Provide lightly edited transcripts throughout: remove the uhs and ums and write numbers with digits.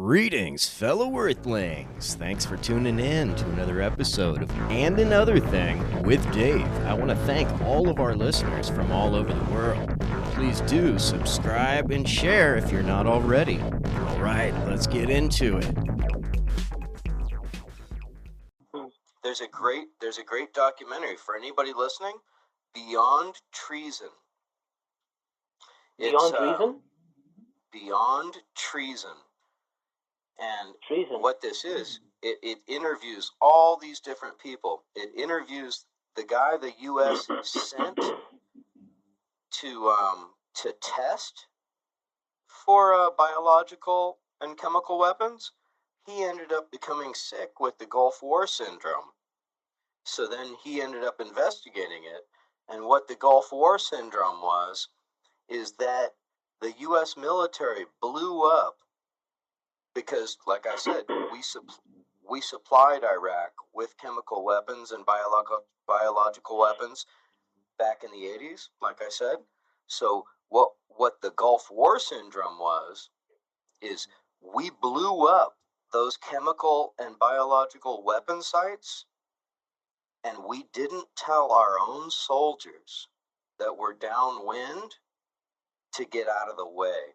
Greetings, fellow Earthlings. Thanks for tuning in to another episode of And Another Thing with Dave. I want to thank all of our listeners from all over the world. Please do subscribe and share if you're not already. All right, let's get into it. There's a great documentary for anybody listening, Beyond Treason. Beyond Treason? Beyond Treason. And Treason. what this is, it interviews all these different people. It interviews the guy the U.S. sent to test for biological and chemical weapons. He ended up becoming sick with the Gulf War syndrome. So then he ended up investigating it. And what the Gulf War syndrome was, is that the U.S. military blew up because, like I said, we supplied Iraq with chemical weapons and biological weapons back in the 80s, like I said. So what the Gulf War syndrome was, is we blew up those chemical and biological weapon sites, and we didn't tell our own soldiers that were downwind to get out of the way.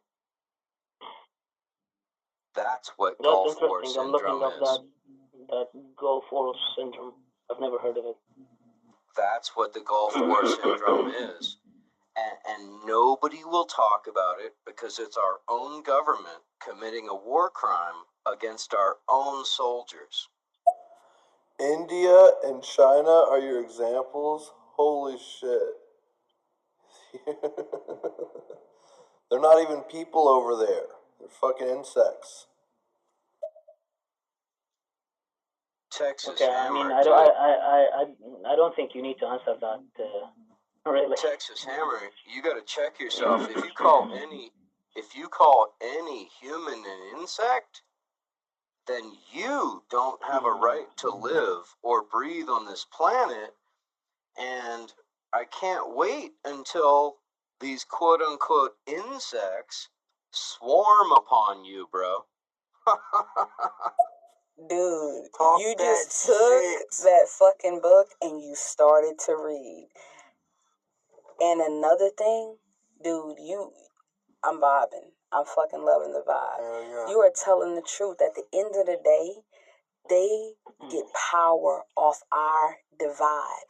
That's what Gulf War syndrome is. I'm looking up that Gulf War syndrome. I've never heard of it. That's what the Gulf War syndrome is. And nobody will talk about it because it's our own government committing a war crime against our own soldiers. India and China are your examples? Holy shit. They're not even people over there. They're fucking insects. Texas Okay, Hammer. I don't think you need to answer that. Really. Texas Hammer. You got to check yourself. If you call any human an insect, then you don't have a right to live or breathe on this planet. And I can't wait until these quote-unquote insects swarm upon you, bro. Dude, you just took that fucking book and you started to read. And another thing, dude, I'm vibing. I'm fucking loving the vibe. Yeah. You are telling the truth. At the end of the day, they get power off our divide.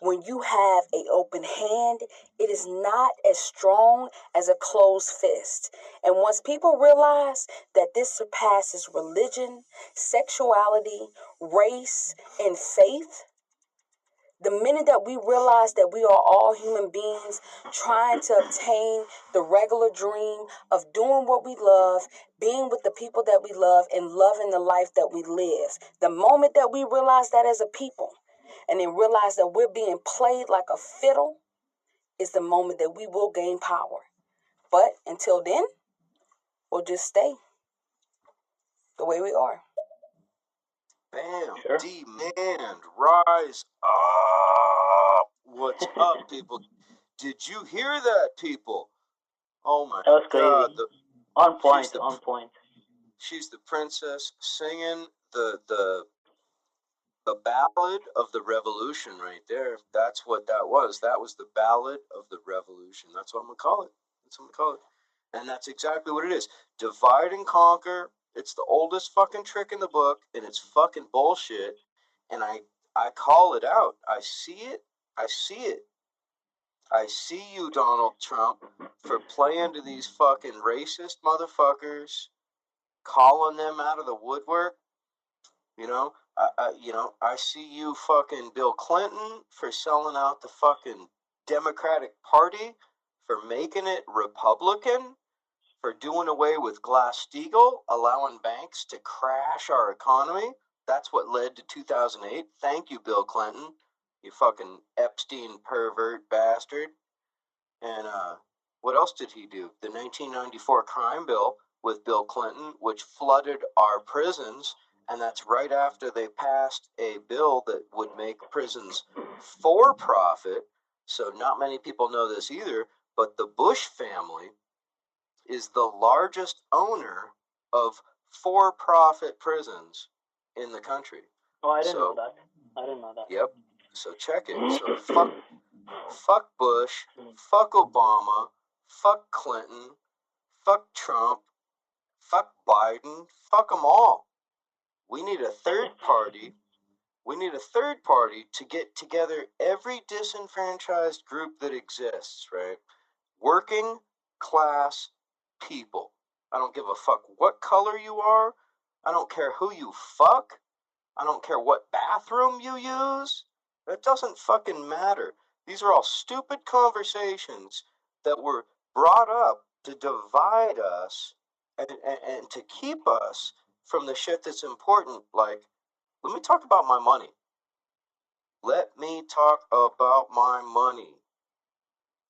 When you have an open hand, it is not as strong as a closed fist. And once people realize that this surpasses religion, sexuality, race, and faith, the minute that we realize that we are all human beings trying to obtain the regular dream of doing what we love, being with the people that we love, and loving the life that we live, the moment that we realize that as a people, and then realize that we're being played like a fiddle, is the moment that we will gain power. But until then, we'll just stay the way we are. Bam, Sure. demand, rise up. What's up, people? Did you hear that, people? Oh my That was God. crazy. On point. She's the princess singing the ballad of the revolution right there. That's what that was. That was the ballad of the revolution. That's what I'm going to call it. And that's exactly what it is. Divide and conquer. It's the oldest fucking trick in the book, and it's fucking bullshit. And I call it out. I see it. I see you, Donald Trump, for playing to these fucking racist motherfuckers, calling them out of the woodwork. I see you, fucking Bill Clinton, for selling out the fucking Democratic Party, for making it Republican, for doing away with Glass-Steagall, allowing banks to crash our economy. That's what led to 2008. Thank you, Bill Clinton, you fucking Epstein pervert bastard. And what else did he do? The 1994 crime bill with Bill Clinton, which flooded our prisons. And that's right after they passed a bill that would make prisons for profit. So not many people know this either, but the Bush family is the largest owner of for-profit prisons in the country. Oh, I didn't know So, that. I didn't know that. yep. So check it. So fuck Bush, fuck Obama, fuck Clinton, fuck Trump, fuck Biden, fuck them all. We need a third party. We need a third party to get together every disenfranchised group that exists, right? Working class people. I don't give a fuck what color you are. I don't care who you fuck. I don't care what bathroom you use. It doesn't fucking matter. These are all stupid conversations that were brought up to divide us and to keep us from the shit that's important. Like, let me talk about my money. Let me talk about my money.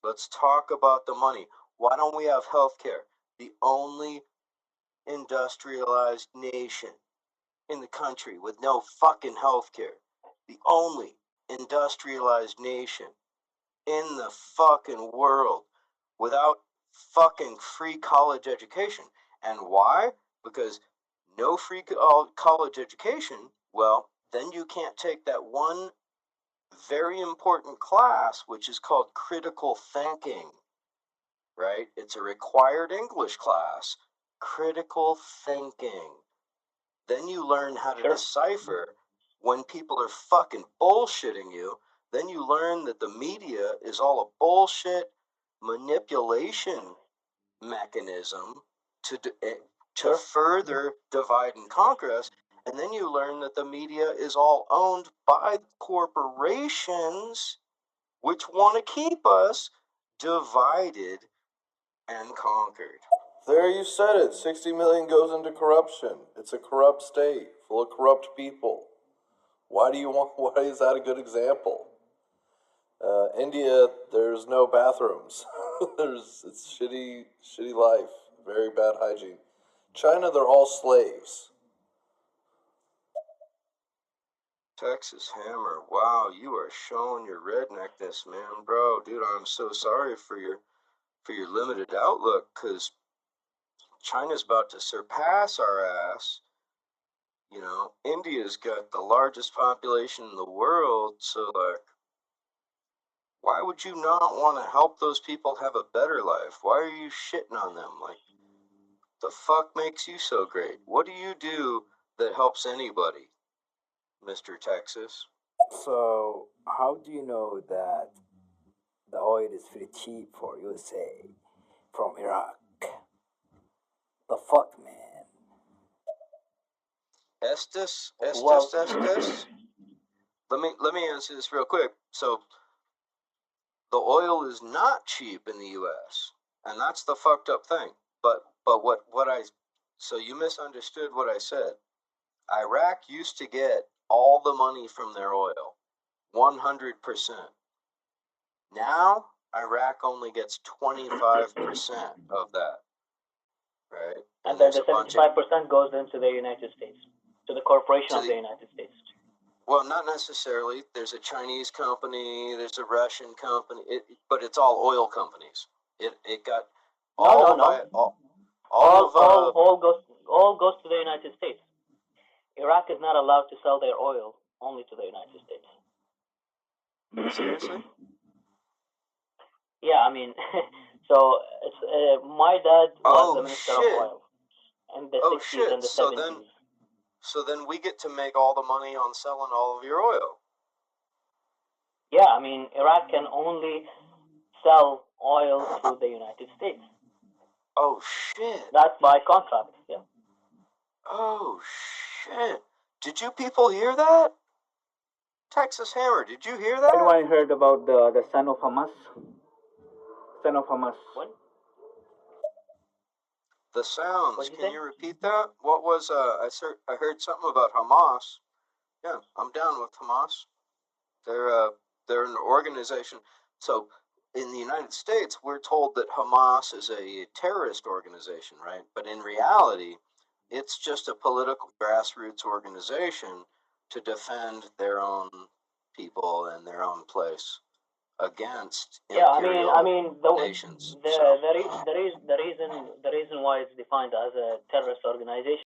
Let's talk about the money. Why don't we have healthcare? The only industrialized nation in the country with no fucking healthcare. The only industrialized nation in the fucking world without fucking free college education. And why? Because no free college education, well, then you can't take that one very important class, which is called critical thinking, right? It's a required English class, critical thinking. Then you learn how to decipher when people are fucking bullshitting you. Then you learn that the media is all a bullshit manipulation mechanism to further divide and conquer us. And then you learn that the media is all owned by corporations which want to keep us divided and conquered. There you said it. 60 million goes into corruption. It's a corrupt state full of corrupt people. Why is that a good example? India, there's no bathrooms. It's shitty life. Very bad hygiene. China, they're all slaves. Texas Hammer, wow, you are showing your redneckness, man, bro. Dude, I'm so sorry for your limited outlook, because China's about to surpass our ass. You know, India's got the largest population in the world, so like, why would you not want to help those people have a better life? Why are you shitting on them? Like, the fuck makes you so great? What do you do that helps anybody, Mr. Texas? So, how do you know that the oil is very cheap for USA from Iraq? The fuck, man. Estes. Well- Let me answer this real quick. So, the oil is not cheap in the U.S., and that's the fucked up thing. But so you misunderstood what I said. Iraq used to get all the money from their oil, 100%. Now, Iraq only gets 25% of that, right? And then there's the a bunch 75% goes into the United States, to the corporation To of the- the United States. Well, not necessarily. There's a Chinese company, there's a Russian company, but it's all oil companies. It got all goes to the United States. Iraq is not allowed to sell their oil only to the United States. Seriously? Yeah, I mean, so it's my dad was Oh, the minister shit. of oil in the Oh, 60s shit. and the So 70s. So then we get to make all the money on selling all of your oil. Yeah, I mean, Iraq can only sell oil to the United States. Oh, shit. That's by contract, yeah. Oh, shit. Did you people hear that? Texas Hammer, did you hear that? Anyone heard about the son of Hamas? Son of Hamas. What? The sounds. What'd you Can say? you repeat that? What was, I heard something about Hamas. Yeah, I'm down with Hamas. They're an organization. So in the United States, we're told that Hamas is a terrorist organization, right? But in reality, it's just a political grassroots organization to defend their own people and their own place against imperial nations. The reason why it's defined as a terrorist organization